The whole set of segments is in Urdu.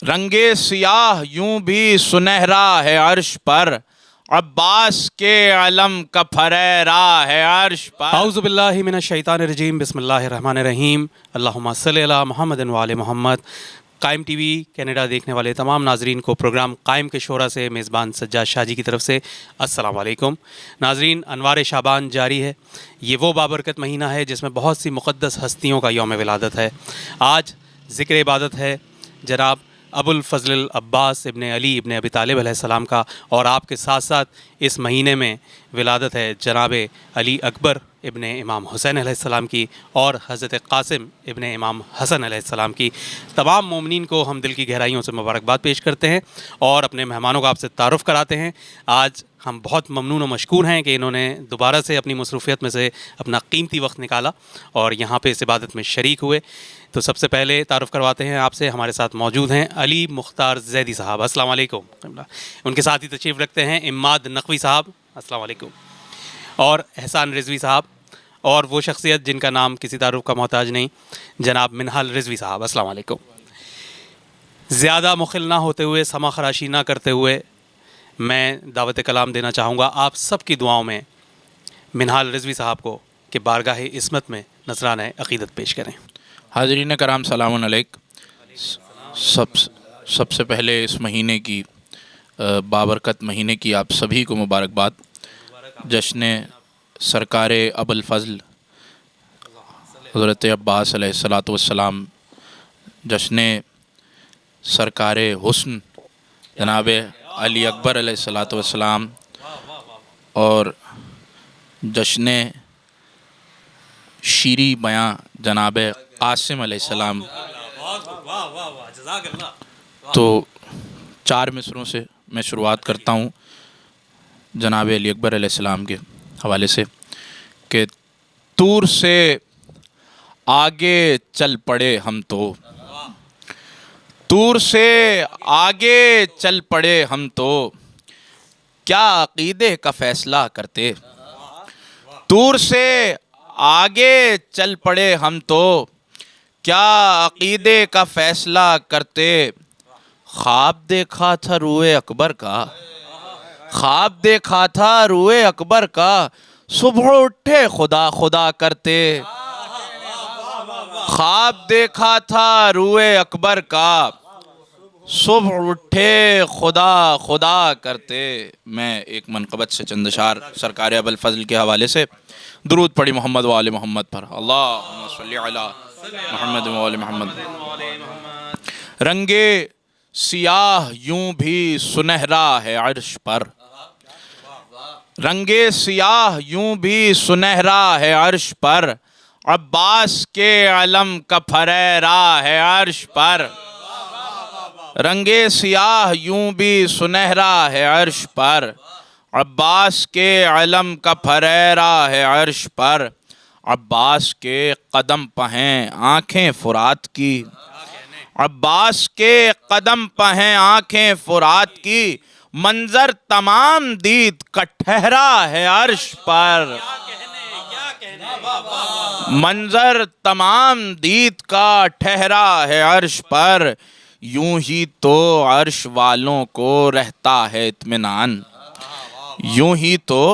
رنگے سیاہ یوں بھی سنہرا ہے عرش پر، عباس کے علم کا پھریرا ہے عرش پر۔ اعوذ باللہ من الشیطان الرجیم، بسم اللہ الرحمن الرحیم، اللہم صلی علی محمد وعلی محمد۔ قائم ٹی وی کینیڈا دیکھنے والے تمام ناظرین کو پروگرام قائم کے شعراء سے میزبان سجاد شاہ جی کی طرف سے السلام علیکم۔ ناظرین، انوار شعبان جاری ہے۔ یہ وہ بابرکت مہینہ ہے جس میں بہت سی مقدس ہستیوں کا یوم ولادت ہے۔ آج ذکر عبادت ہے جناب ابو الفضل العباس ابن علی ابن ابی طالب علیہ السلام کا، اور آپ کے ساتھ ساتھ اس مہینے میں ولادت ہے جناب علی اکبر ابن امام حسین علیہ السلام کی، اور حضرت قاسم ابن امام حسن علیہ السلام کی۔ تمام مومنین کو ہم دل کی گہرائیوں سے مبارکباد پیش کرتے ہیں اور اپنے مہمانوں کو آپ سے تعارف کراتے ہیں۔ آج ہم بہت ممنون و مشکور ہیں کہ انہوں نے دوبارہ سے اپنی مصروفیت میں سے اپنا قیمتی وقت نکالا اور یہاں پہ اس عبادت میں شریک ہوئے۔ تو سب سے پہلے تعارف کرواتے ہیں آپ سے، ہمارے ساتھ موجود ہیں علی مختار زیدی صاحب، السلام علیکم۔ ان کے ساتھ ہی تشریف رکھتے ہیں اماد نقوی صاحب، السلام علیکم، اور احسان رضوی صاحب، اور وہ شخصیت جن کا نام کسی تعارف کا محتاج نہیں، جناب منہال رضوی صاحب، السلام علیکم۔ زیادہ مخل نہ ہوتے ہوئے، سما خراشی نہ کرتے ہوئے، میں دعوت کلام دینا چاہوں گا آپ سب کی دعاؤں میں منہال رضوی صاحب کو کہ بارگاہ عصمت میں نذرانہ عقیدت پیش کریں۔ حاضرین کرام سلام علیکم۔ سب سے پہلے اس مہینے کی بابرکت مہینے کی آپ سبھی کو مبارکباد۔ جشن سرکار ابو الفضل حضرت عباس علیہ السلام، جشن سرکار حسن جناب علی اکبر علیہ السلام، اور جشن شیریں بیاں جناب قاسم علیہ السلام۔ تو 4 مصروں سے میں شروعات کرتا ہوں جناب علی اکبر علیہ السلام کے حوالے سے کہ طور سے آگے چل پڑے ہم تو، طور سے آگے چل پڑے ہم تو، کیا عقیدے کا فیصلہ کرتے۔ طور سے آگے چل پڑے ہم تو، کیا عقیدے کا فیصلہ کرتے۔ خواب دیکھا تھا روئے اکبر کا، خواب دیکھا تھا روئے اکبر کا، صبح اٹھے خدا خدا کرتے۔ خواب دیکھا تھا روئے اکبر کا، صبح اٹھے خدا خدا کرتے۔ میں ایک منقبت سے چند اشعار سرکار ابو الفضل کے حوالے سے درود پڑھی محمد و آل محمد پر، اللہم صلی علی محمد و آل محمد۔ رنگے سیاہ یوں بھی سنہرا ہے عرش پر، رنگے سیاہ یوں بھی سنہرا ہے عرش پر، عباس کے علم کا پھریرا ہے عرش پر۔ رنگے سیاہ یوں بھی سنہرا ہے عرش پر، عباس کے علم کا پھریرا ہے عرش پر۔ عباس کے قدم پہ ہیں آنکھیں فرات کی، عباس کے قدم پہ ہیں آنکھیں فرات کی، منظر تمام دید کا ٹھہرا ہے عرش پر۔ منظر تمام دید کا ٹھہرا ہے عرش پر، یوں ہی تو عرش والوں کو رہتا ہے اطمینان، یوں ہی تو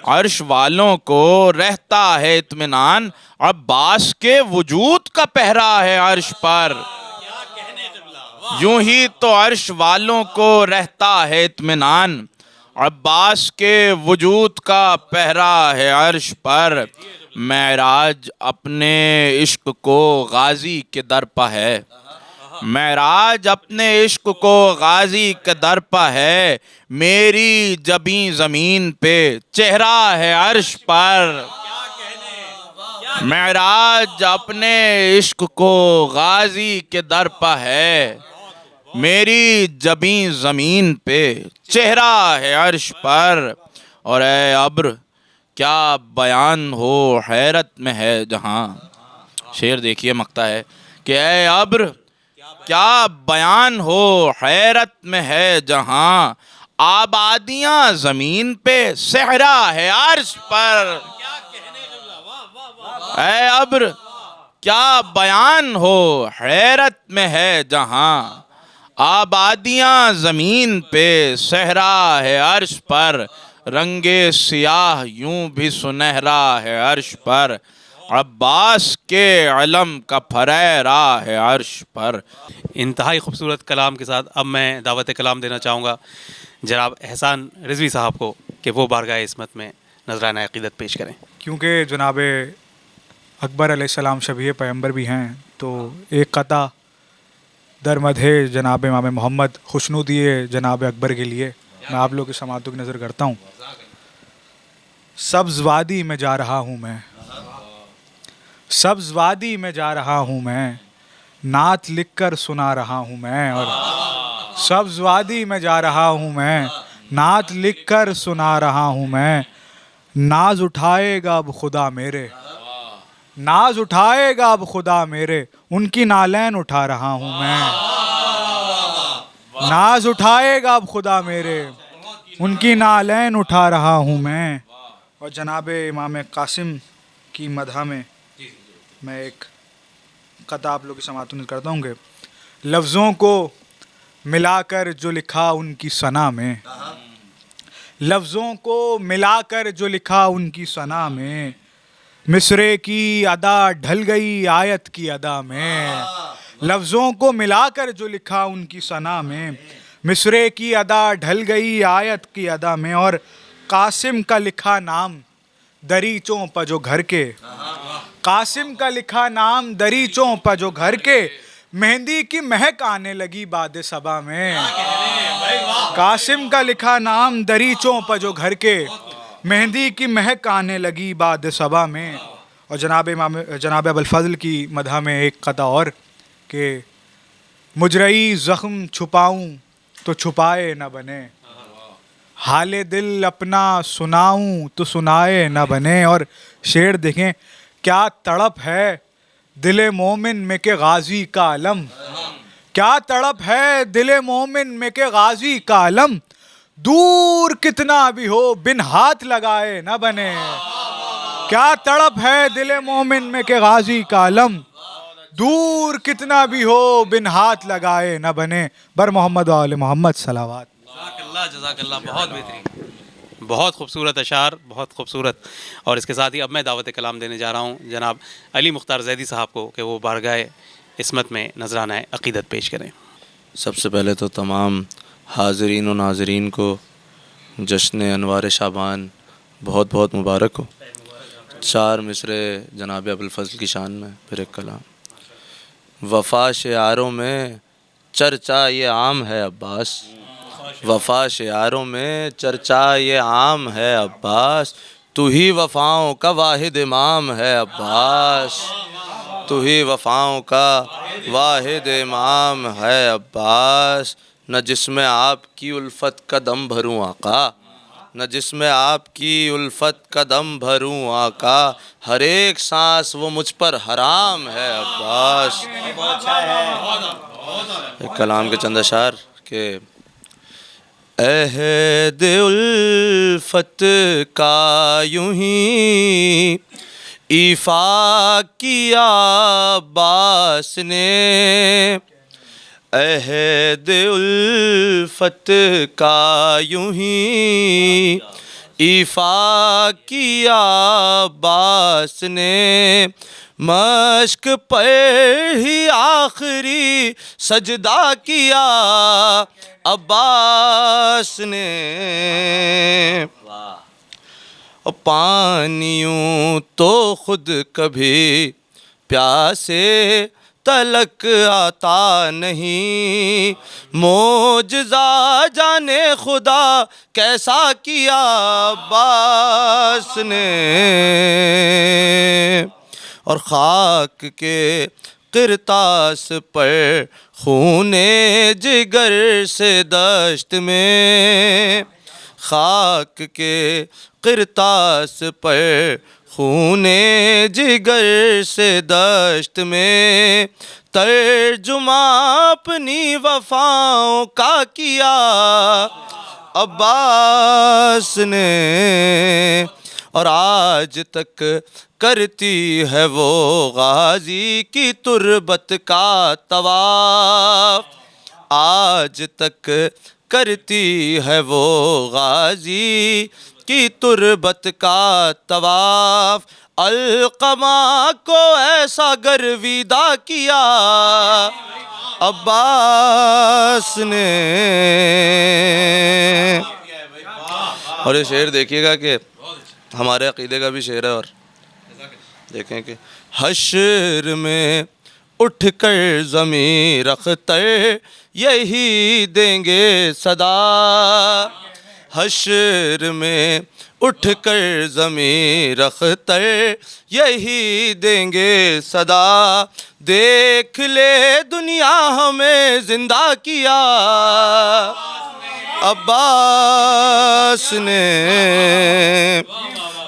عرش والوں کو رہتا ہے اطمینان، عباس کے وجود کا پہرا ہے عرش پر۔ یوں ہی تو عرش والوں کو رہتا ہے اطمینان، عباس کے وجود کا پہرا ہے عرش پر۔ معراج اپنے عشق کو غازی کے در پہ ہے، معراج اپنے عشق کو غازی کے در پہ ہے، میری جبیں زمین پہ چہرہ ہے عرش پر۔ معراج اپنے عشق کو غازی کے در پہ ہے، میری جبیں زمین پہ چہرہ ہے عرش پر۔ اور اے ابر کیا بیان ہو حیرت میں ہے جہاں، شعر دیکھیے مقطع ہے کہ اے ابر کیا بیان ہو حیرت میں ہے جہاں، آبادیاں زمین پہ صحرا ہے عرش پر۔ اے ابر کیا بیان ہو حیرت میں ہے جہاں، آبادیاں زمین پہ صحرا ہے عرش پر رنگ سیاہ یوں بھی سنہرا ہے عرش پر عباس کے علم کا پھریرا ہے عرش پر. انتہائی خوبصورت کلام کے ساتھ اب میں دعوت کلام دینا چاہوں گا جناب احسان رضوی صاحب کو کہ وہ بارگاہ عصمت میں نذرانہ عقیدت پیش کریں. کیونکہ جناب اکبر علیہ السلام شبیہ پیغمبر بھی ہیں تو ایک قطع در مدح جناب امام محمد خوشنودی جناب اکبر کے لیے میں آپ لوگ کی سماعتوں کی نظر کرتا ہوں. سبز وادی میں جا رہا ہوں میں، سبز وادی میں جا رہا ہوں میں، نعت لکھ کر سنا رہا ہوں میں. اور سبز وادی میں جا رہا ہوں میں، نعت لکھ کر سنا رہا ہوں میں. ناز اٹھائے گا اب خدا میرے، ناز اٹھائے گا اب خدا میرے، ان کی نالین اٹھا رہا ہوں میں. ناز اٹھائے گا اب خدا میرے، ان کی نالین اٹھا رہا ہوں میں. اور جناب امام قاسم کی مدح میں ایک قطع آپ لوگ کی سماعتوں میں کرتا ہوں کہ لفظوں کو ملا کر جو لکھا ان کی ثنا میں، لفظوں کو ملا کر جو لکھا ان کی ثنا میں، مصرے کی ادا ڈھل گئی آیت کی ادا میں. لفظوں کو ملا کر جو لکھا ان کی ثنا میں، مصرے کی ادا ڈھل گئی آیت کی ادا میں. اور قاسم کا لکھا نام دریچوں پہ جو گھر کے، قاسم کا لکھا نام دریچوں پہ جو گھر کے، مہندی کی مہک آنے لگی باد صبا میں. قاسم کا لکھا نام دریچوں پہ جو گھر کے، مہندی کی مہک آنے لگی باد صبا میں. اور جناب ابوالفضل کی مدح میں ایک قطع اور کہ مجرئی زخم چھپاؤں تو چھپائے نہ بنے، حال دل اپنا سناؤں تو سنائے نہ بنے. اور شعر دیکھیں کیا تڑپ ہے دل مومن میں کہ غازی کا علم، کیا تڑپ ہے دل مومن میں کہ غازی کا علم، دور کتنا بھی ہو بن ہاتھ لگائے نہ بنے. کیا تڑپ ہے دل مومن میں کہ غازی کا علم، دور کتنا بھی ہو بن ہاتھ لگائے نہ بنے. بر محمد و آل محمد صلوات. جزاک اللہ بہت بہترین، بہت خوبصورت اشعار، بہت خوبصورت. اور اس کے ساتھ ہی اب میں دعوت کلام دینے جا رہا ہوں جناب علی مختار زیدی صاحب کو کہ وہ بارگاہ عصمت میں نذرانہ عقیدت پیش کریں. سب سے پہلے تو تمام حاضرین و ناظرین کو جشن انوار شعبان بہت بہت مبارک ہو. 4 مصرے جناب ابوالفضل کی شان میں. پھر ایک کلام. وفا شعاروں میں چرچا یہ عام ہے عباس، وفا شعاروں میں چرچا یہ عام ہے عباس، تو ہی وفاؤں کا واحد امام ہے عباس، تو ہی وفاؤں کا واحد امام ہے عباس. نہ جس میں آپ کی الفت کا دم بھروں آقا، نہ جس میں آپ کی الفت کا دم بھروں آقا، ہر ایک سانس وہ مجھ پر حرام ہے عباس. ایک کلام کے چند اشعار کہ عہد الفت کا یوں ہی ایفا کیا عباس نے، عہد الفت کا یوں ہی ایفا کیا عباس نے، مشق پر ہی آخری سجدہ کیا عباس نے. پانیوں تو خود کبھی پیاسے تلک آتا نہیں، معجزہ جانے خدا کیسا کیا عباس نے. اور خاک کے قرطاس پر خون جگر سے دشت میں، خاک کے قرطاس پر خون جگر سے دشت میں، ترجمہ اپنی وفاؤں کا کیا عباس نے. اور آج تک کرتی ہے وہ غازی کی تربت کا طواف، آج تک کرتی ہے وہ غازی کی تربت کا طواف، القمہ کو ایسا گرویدہ کیا عباس نے۔ اور یہ شعر دیکھیے گا کہ ہمارے عقیدے کا بھی شعر ہے، اور دیکھیں کہ حشر میں اٹھ کر ضمیر اختر یہی دیں گے صدا، حشر میں اٹھ کر ضمیر اختر یہی دیں گے صدا، دیکھ لے دنیا ہمیں زندہ کیا عباس نے۔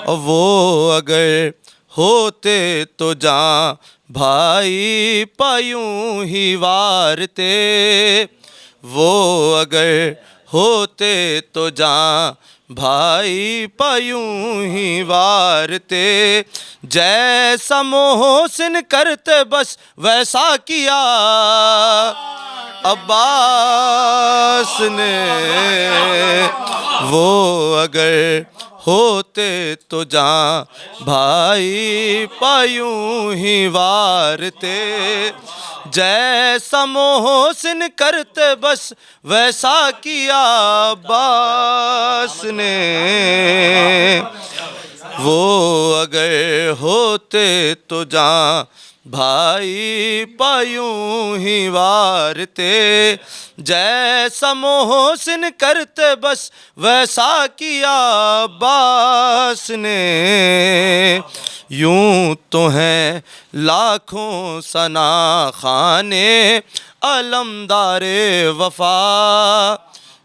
وہ اگر ہوتے تو جاں بھائی پایوں ہی وارتے، وہ اگر ہوتے تو جاں بھائی پایوں ہی وارتے، جیسا محسن کرتے بس ویسا کیا عباس نے۔ وہ اگر ہوتے تو جاں بھائی پایوں ہی وارتے، جیسا محسن کرتے بس ویسا کیا عباس نے۔ وہ اگر ہوتے تو جاں بھائی پایوں ہی وارتے، جیسا محسن کرتے بس ویسا کیا عباس نے۔ یوں تو ہیں لاکھوں ثنا خانے علمدار وفا،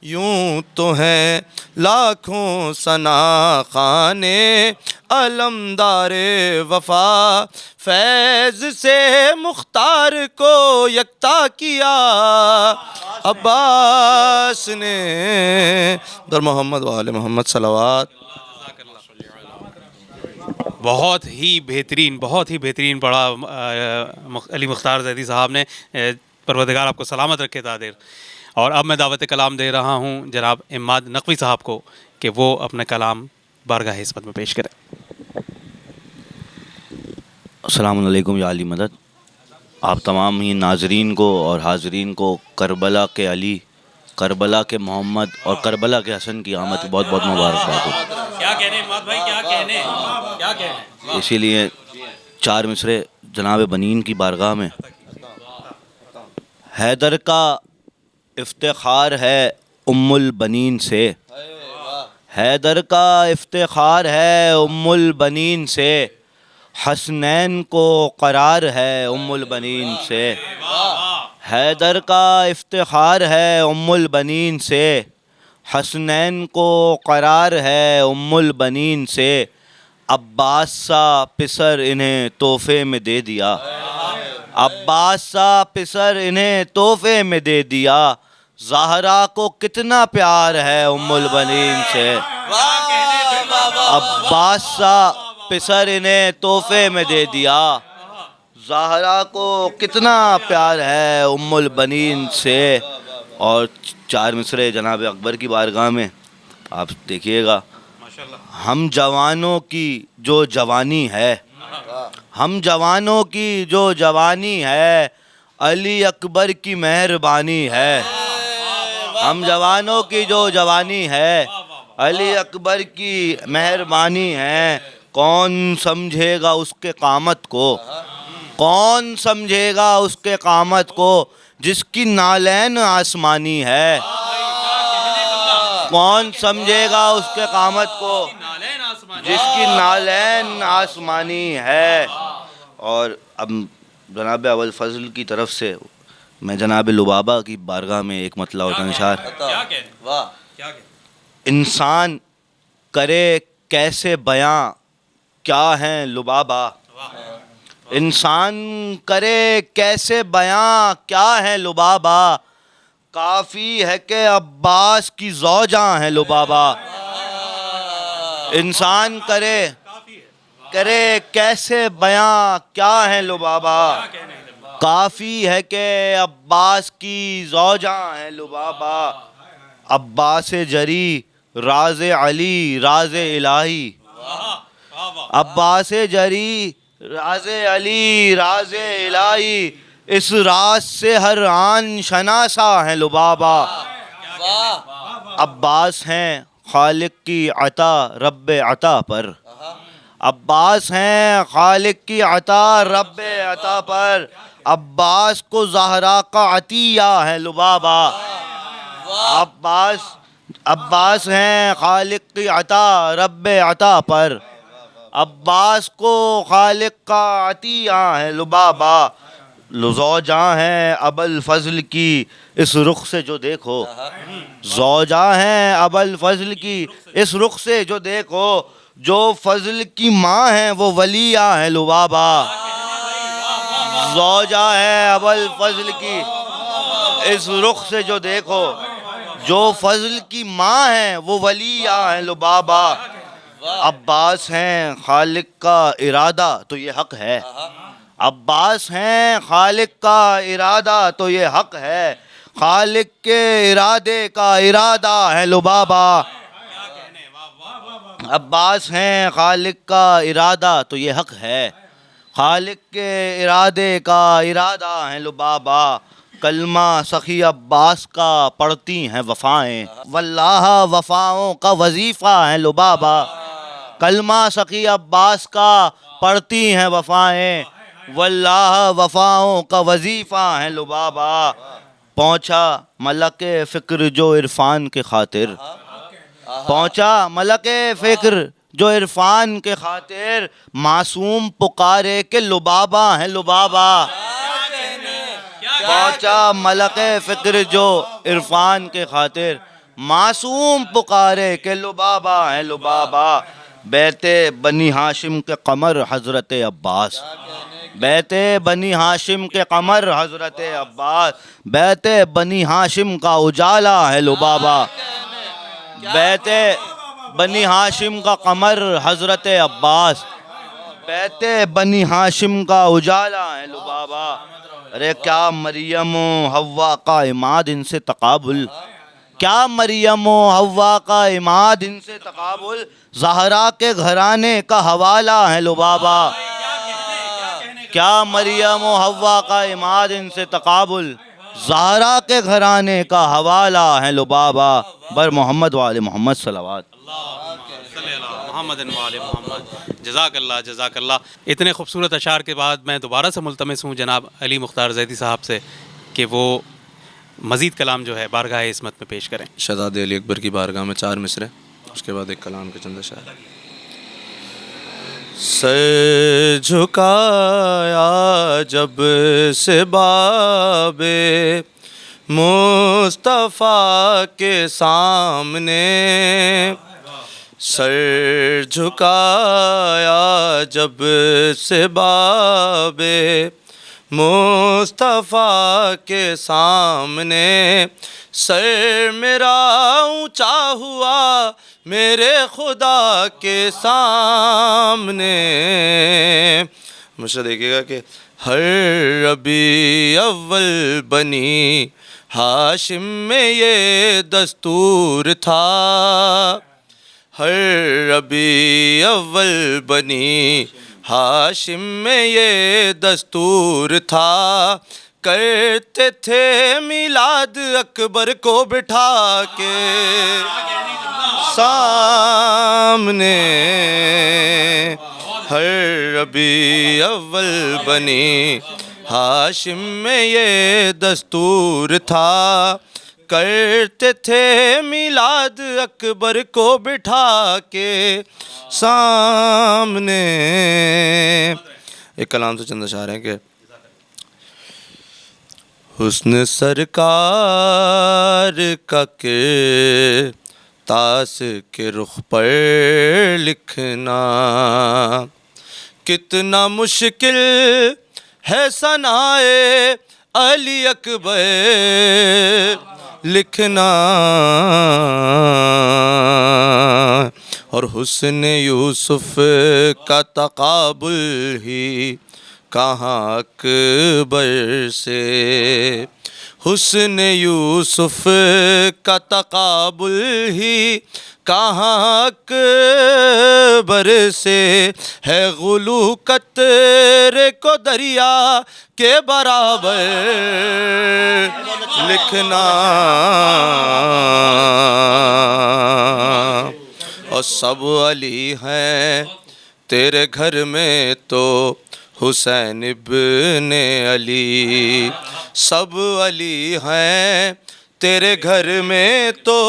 یوں تو ہیں لاکھوں ثنا خانے علمدار وفا، فیض سے مختار کو یکتا کیا عباس نے۔ در محمد و آل محمد صلوات۔ بہت ہی بہترین پڑھا علی مختار زیدی صاحب نے، پروردگار آپ کو سلامت رکھے تا دیر۔ اور اب میں دعوت کلام دے رہا ہوں جناب عماد نقوی صاحب کو کہ وہ اپنا کلام بارگاہ عصمت میں پیش کریں۔ السلام علیکم یا علی مدد۔ آپ تمام ہی ناظرین کو اور حاضرین کو کربلا کے علی، کربلا کے محمد اور کربلا کے حسن کی آمد کی بہت بہت مبارکباد ہو۔ کیا کہنے عماد بھائی، کیا کہنے؟ اسی لیے چار مصرے جناب بنین کی بارگاہ میں۔ حیدر کا افتخار ہے ام البنین سے، حیدر کا افتخار ہے ام البنین سے، حسنین کو قرار ہے ام البنین سے، حیدر کا افتخار ہے ام البنین سے، حسنین کو قرار ہے ام البنین سے، عباس سا پسر انہیں تحفے میں دے دیا، عباس سا پسر انہیں تحفے میں دے دیا، زہرا کو کتنا پیار ہے ام البنین سے، عباس سا پسر انہیں تحفے میں دے دیا، زہرا کو کتنا پیار ہے ام البنین سے۔ اور چار مصرے جناب اکبر کی بارگاہ میں آپ دیکھیے گا، ہم جوانوں کی جو جوانی ہے، ہم جوانوں کی جو جوانی ہے، علی اکبر کی مہربانی ہے، ہم جوانوں کی جو جوانی ہے، علی اکبر کی مہربانی ہے، کون سمجھے گا اس کے قامت کو، کون سمجھے گا اس کے قامت کو، جس کی نالین آسمانی ہے، کون سمجھے گا اس کے قامت کو جس کی نالین آسمانی ہے۔ اور اب جناب اول فضل کی طرف سے میں جناب لبابہ کی بارگاہ میں ایک مطلع و تنشار۔ انسان کرے کیسے بیاں کیا ہیں لبابہ، انسان کرے کیسے بیاں کیا ہیں لبابہ، کافی ہے کہ عباس کی زوجاں ہیں لبابہ، انسان کرے کیسے بیاں کیا ہیں لبابہ، کافی ہے کہ عباس کی زوجاں ہیں لبابا، عباس جری راز علی راز الہی، عباس جری راز علی راز الہی، اس راز سے ہر آن شناسا ہیں لبابا۔ عباس ہیں خالق کی عطا رب عطا پر، عباس ہیں خالق کی عطا رب عطا پر، عباس کو زہرا کا عطیہ ہے لبابا۔ عباس ہیں خالق کی عطا رب عطا پر، عباس کو خالق کا عطیہ ہے لبابا۔ زوجاں ہیں ابوالفضل کی اس رخ سے جو دیکھو، زوجاں ہیں ابوالفضل کی اس رخ سے جو دیکھو، جو فضل کی ماں ہیں وہ ولیہ ہیں لبابا۔ زوجہ ہے ابوالفضل کی اس رخ سے جو دیکھو، جو فضل کی ماں ہیں وہ ولیہ ہیں لبابا۔ عباس ہیں خالق کا ارادہ تو یہ حق ہے، عباس ہیں خالق کا ارادہ تو یہ حق ہے، خالق کے ارادے کا ارادہ ہے لبابا۔ عباس ہیں خالق کا ارادہ تو یہ حق ہے، خالق کے ارادے کا ارادہ ہے لبابا۔ کلمہ سخی عباس کا پڑھتی ہیں وفائیں، واللہ وفاؤں کا وظیفہ ہے لبابا۔ کلمہ سخی عباس کا پڑھتی ہیں وفائیں، واللہ وفاؤں کا وظیفہ ہے لبابا۔ پہنچا ملک فکر جو عرفان کے خاطر، پہنچا ملک فکر جو عرفان کے خاطر، معصوم پکارے کہ لبابا ہے لبابا۔ پہنچا ملک فکر جو عرفان کے خاطر، معصوم پکارے کہ لبابا ہے لبابا۔ بیت بنی ہاشم کے قمر حضرت عباس، بیت بنی ہاشم کے قمر حضرت عباس، بیت بنی ہاشم کا اجالا ہے لبابا۔ بیت بنی ہاشم کا قمر حضرت عباس، بیت بنی ہاشم کا اجالا ہے لبابا۔ ارے کیا مریم و حوا کا عماد ان سے تقابل، کیا مریم و حوا کا عماد ان سے تقابل، زہرا کے گھرانے کا حوالہ ہے لبابا۔ کیا مریم و حوا کا عماد ان سے تقابل، زہرا کے گھرانے کا حوالہ ہے لبابا۔ بر محمد وآل محمد صلوات۔ محمد وآل محمد۔ جزاک اللہ جزاک اللہ۔ اتنے خوبصورت اشعار کے بعد میں دوبارہ سے ملتمس ہوں جناب علی مختار زیدی صاحب سے کہ وہ مزید کلام جو ہے بارگاہ عصمت میں پیش کریں۔ شہزاد علی اکبر کی بارگاہ میں 4 مصرے، اس کے بعد ایک کلام کے چند اشعار۔ سر جھکایا جب سے باب مصطفیٰ کے سامنے، سر جھکایا جب سے باب مصطفیٰ کے سامنے، سر میرا اونچا ہوا میرے خدا کے سامنے۔ مجھے دیکھیے گا کہ ہر ربیع اول بنی ہاشم میں یہ دستور تھا، ہر ربیع اول بنی ہاشم میں یہ دستور تھا، کرتے تھے میلاد اکبر کو بٹھا کے سامنے، ہر ربیع اول بنی ہاشم میں یہ دستور تھا، کرتے تھے میلاد اکبر کو بٹھا کے سامنے۔ ایک کلام سے چند اشعار ہیں کہ حسن سرکار کا تاس کے رخ پر لکھنا کتنا مشکل ہے ثنائے علی اکبر لکھنا، اور حسن یوسف کا تقابل ہی کہاں اکبر سے، حسن یوسف کا تقابل ہی کہاں اکبر سے، ہے غلو قطرے کو دریا کے برابر لکھنا، اور سب علی ہیں تیرے گھر میں تو حسین ابن علی، سب علی ہیں تیرے گھر میں تو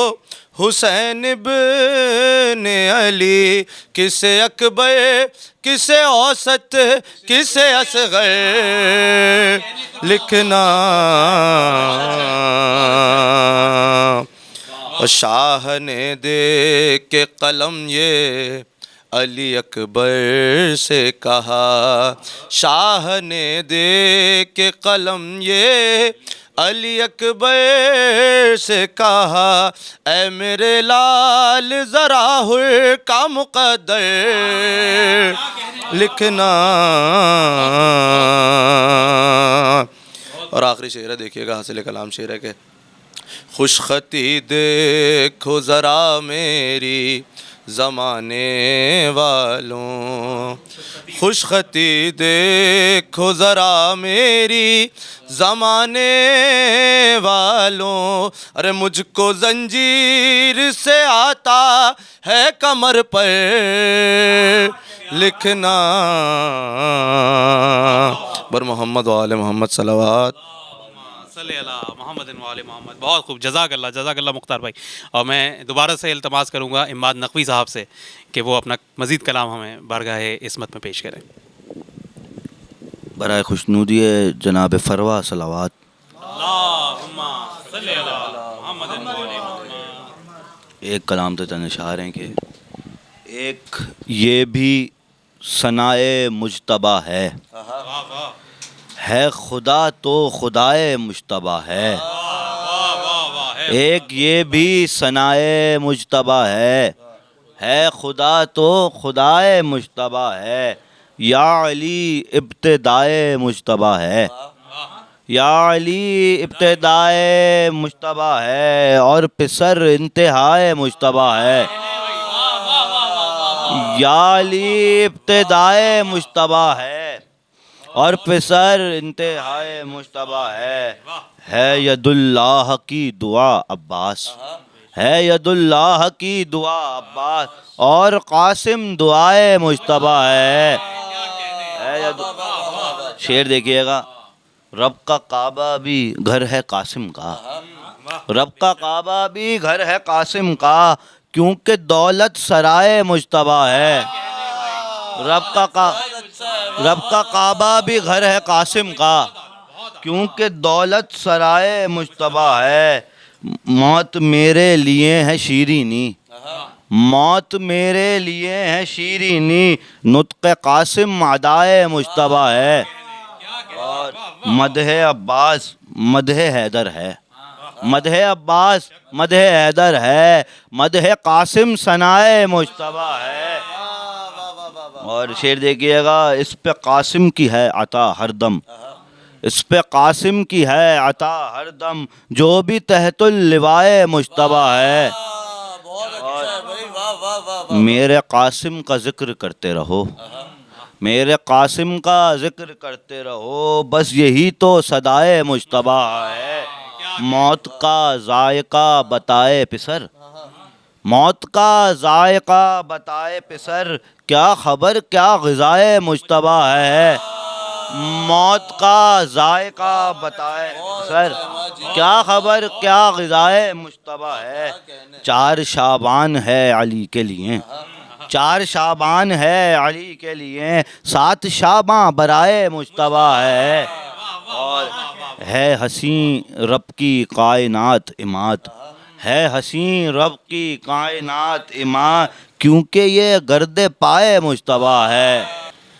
حسین ابن علی، کسے اکبر کسے اوسط کسے اصغر لکھنا، اور شاہ نے دے کے قلم یہ علی اکبر سے کہا، شاہ نے دے کے قلم یہ علی اکبر سے کہا، اے میرے لال ذرا حر کا مقدر لکھنا، اور آخری شعر ہے دیکھیے گا، حاصل کلام شعر ہے کہ خوش خطی دیکھو ذرا میری زمانے والوں، خوش خطی دیکھو ذرا میری زمانے والوں، ارے مجھ کو زنجیر سے آتا ہے کمر پر لکھنا، بر محمد و آل محمد صلوات صلی اللہ محمد و آل محمد. بہت خوب، جزاک اللہ مختار بھائی. اور میں دوبارہ سے التماس کروں گا اماد نقوی صاحب سے کہ وہ اپنا مزید کلام ہمیں بارگاہ عصمت میں پیش کریں. برائے خوشنودی جناب فروا صلوات. اللہم صلی اللہ محمد و آل محمد. ایک کلام تو تنشار ہیں کہ ایک یہ بھی ثنائے مجتبیٰ ہے خدا تو خدائے مجتبیٰ ہے، ایک یہ بھی ثنائے مجتبیٰ ہے خدا تو خدائے مجتبیٰ ہے، یا علی ابتدائے مجتبیٰ ہے، یا علی ابتدائے مجتبیٰ ہے، اور پسر انتہائے مجتبیٰ ہے، یا علی ابتدائے مجتبیٰ ہے اور پسر انتہائے مجتبیٰ ہے ید اللہ کی دعا عباس، ہے ید اللہ کی دعا عباس، اور قاسم دعائے مجتبیٰ ہے. شعر دیکھیے گا، رب کا کعبہ بھی گھر ہے قاسم کا، رب کا کعبہ بھی گھر ہے قاسم کا، کیونکہ دولت سرائے مجتبیٰ ہے. رب کا کعبہ بھی گھر ہے قاسم کا، کیونکہ دولت سرائے مجتبیٰ ہے. موت میرے لیے ہے شیرینی، موت میرے لیے ہے شیرینی، نطق قاسم عدائے مجتبیٰ ہے. اور مدح عباس مدح حیدر ہے، مدح عباس مدح حیدر ہے، مدح قاسم ثنائے مجتبیٰ ہے. اور شعر دیکھیے گا، اس پہ قاسم کی ہے عطا ہر دم، اس پہ قاسم کی ہے عطا ہر دم، جو بھی تحت اللوائے مجتبیٰ ہے. میرے قاسم کا ذکر کرتے رہو، میرے قاسم کا ذکر کرتے رہو، بس یہی تو صدائے مجتبیٰ ہے. موت کا ذائقہ بتائے پسر، موت کا ذائقہ بتائے پسر، کیا خبر کیا غذائے مجتبیٰ ہے. موت کا ذائقہ بتائے پسر، کیا خبر کیا غذائے مجتبیٰ ہے. 4 شعبان ہے علی کے لیے، 4 شعبان ہے علی کے لیے، 7 شعباں برائے مجتبیٰ ہے. اور ہے حسین رب کی کائنات اماد، ہے حسین رب کی کائنات اماد، کیونکہ یہ گرد پائے مجتبیٰ ہے.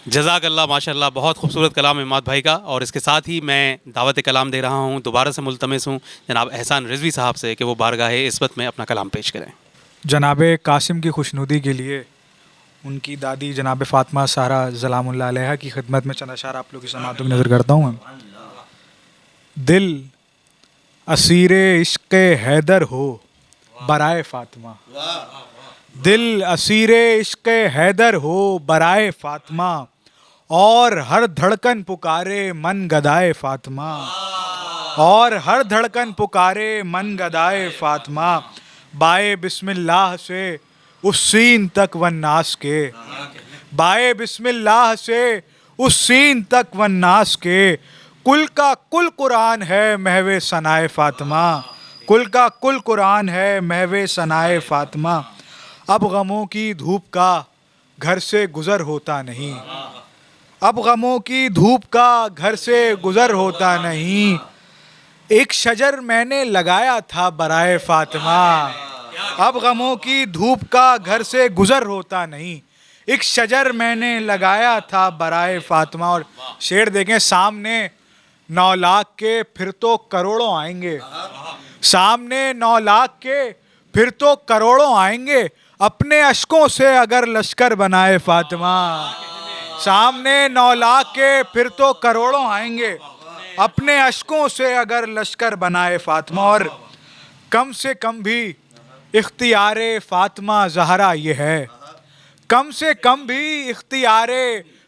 جزاک اللہ، ماشاء اللہ. بہت خوبصورت کلام اماد بھائی کا. اور اس کے ساتھ ہی میں دعوت کلام دے رہا ہوں، دوبارہ سے ملتمس ہوں جناب احسان رضوی صاحب سے کہ وہ بارگاہ عصمت میں اپنا کلام پیش کریں. جناب قاسم کی خوشنودی کے لیے ان کی دادی جناب فاطمہ سہرا سلام اللہ علیہ کی خدمت میں چند اشعار آپ لوگ کی سماعتوں کی نظر کرتا ہوں میں. دل اسیر عشق حیدر ہو برائے فاطمہ، دل اسیر عشق حیدر ہو برائے فاطمہ، اور ہر دھڑکن پکارے من گدائے فاطمہ، اور ہر دھڑکن پکارے من گدائے فاطمہ، بائے بسم اللہ سے اس سین تک والناس کے، بائے بسم اللہ سے اس سین تک والناس کے، کل کا کل قرآن ہے محو ثنائے فاطمہ، کل کا کل قرآن ہے محو ثنائے فاطمہ، اب غموں کی دھوپ کا گھر سے گزر ہوتا نہیں، اب غموں کی دھوپ کا گھر سے گزر ہوتا نہیں، ایک شجر میں نے لگایا تھا برائے فاطمہ، اب غموں کی دھوپ کا گھر سے گزر ہوتا نہیں، ایک شجر میں نے لگایا تھا برائے فاطمہ. اور شعر دیکھیں، سامنے 9 لاکھ کے پھر تو کروڑوں آئیں گے، سامنے 9 لاکھ کے پھر تو کروڑوں آئیں گے، اپنے اشکوں سے اگر لشکر بنائے فاطمہ، سامنے 9 لاکھ کے پھر تو کروڑوں آئیں گے، اپنے اشکوں سے اگر لشکر بنائے فاطمہ. اور کم سے کم بھی اختیار فاطمہ زہرا یہ ہے، کم سے کم بھی اختیار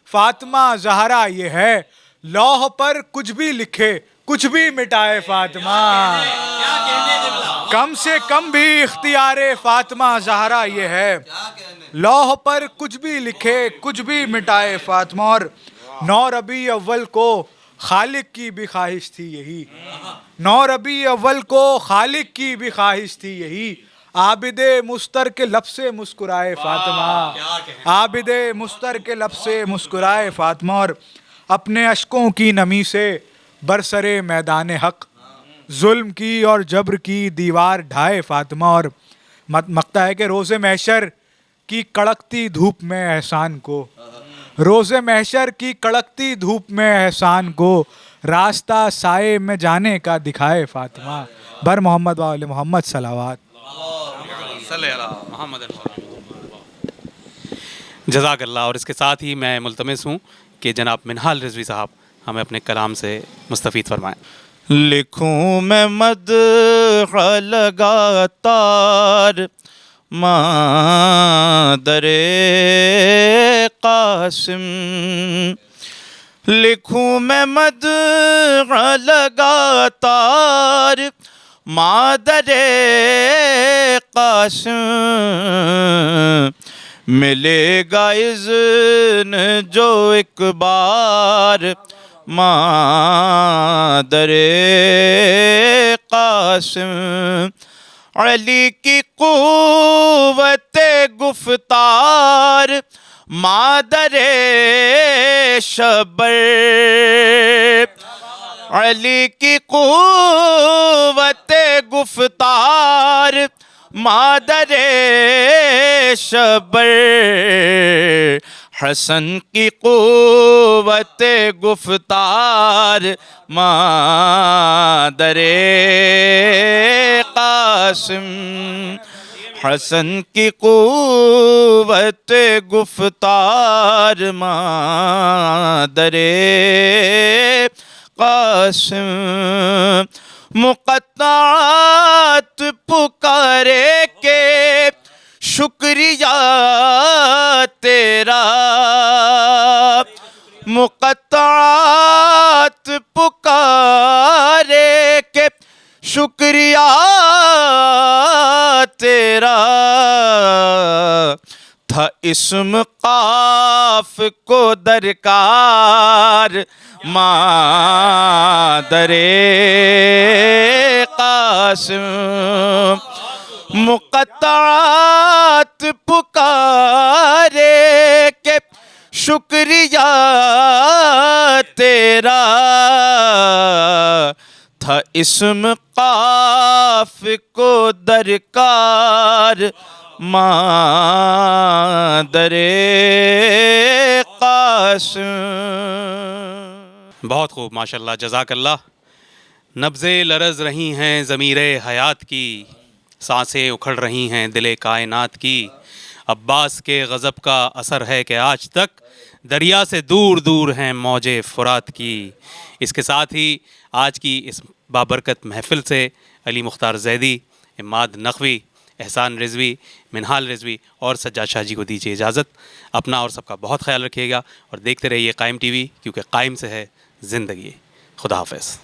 فاطمہ زہرا یہ ہے، لوح پر کچھ بھی لکھے کچھ بھی مٹائے فاطمہ، کم سے کم بھی اختیار فاطمہ زہرا یہ ہے، لوح پر کچھ بھی لکھے کچھ بھی مٹائے فاطمہ. اور 9 ربیع اول کو خالق کی بھی خواہش تھی یہی، 9 ربیع اول کو خالق کی بھی خواہش تھی یہی، عابد مستر کے لب سے مسکرائے فاطمہ، عابد مستر کے لب سے مسکرائے فاطمہ، اور اپنے اشکوں کی نمی سے برسرے میدان حق ظلم کی اور جبر کی دیوار ڈھائے فاطمہ. اور مقطع ہے کہ روز محشر کی کڑکتی دھوپ میں احسان کو، روز محشر کی کڑکتی دھوپ میں احسان کو، راستہ سائے میں جانے کا دکھائے فاطمہ، بر محمد و آل محمد صلوات. جزاک اللہ. اور اس کے ساتھ ہی میں ملتمس ہوں کہ جناب منہال رضوی صاحب ہمیں اپنے کلام سے مستفید فرمائیں. لکھوں میں مدح لگاتار مادر قاسم، لکھوں میں مدح لگاتار مادر قاسم، ملے گا اذن جو ایک بار مادر قاسم، علی کی قوت گفتار مادر شبر، علی کی قوت گفتار مادر شبر، حسن کی قوت گفتار مادر قاسم، حسن کی قوت گفتار مادر قاسم، مقطعات پکارے کے شکریہ تیرا، مقطعات پکارے کے شکریہ تیرا، تھا اسم قاف کو درکار مادر قاسم، مقطعات پکارے کے شکریہ تیرا، تھا اسم قاف کو درکار مادر قاسم. بہت خوب، ماشاءاللہ، جزاک اللہ. نبضیں لرز رہی ہیں ضمیر حیات کی، سانسیں اکھڑ رہی ہیں دل کائنات کی، عباس کے غضب کا اثر ہے کہ آج تک دریا سے دور دور ہیں موجے فرات کی. اس کے ساتھ ہی آج کی اس بابرکت محفل سے علی مختار زیدی، عماد نقوی، احسان رضوی، منہال رضوی اور سجاد شاہ جی کو دیجیے اجازت. اپنا اور سب کا بہت خیال رکھیے گا اور دیکھتے رہیے قائم ٹی وی، کیونکہ قائم سے ہے زندگی. خدا حافظ.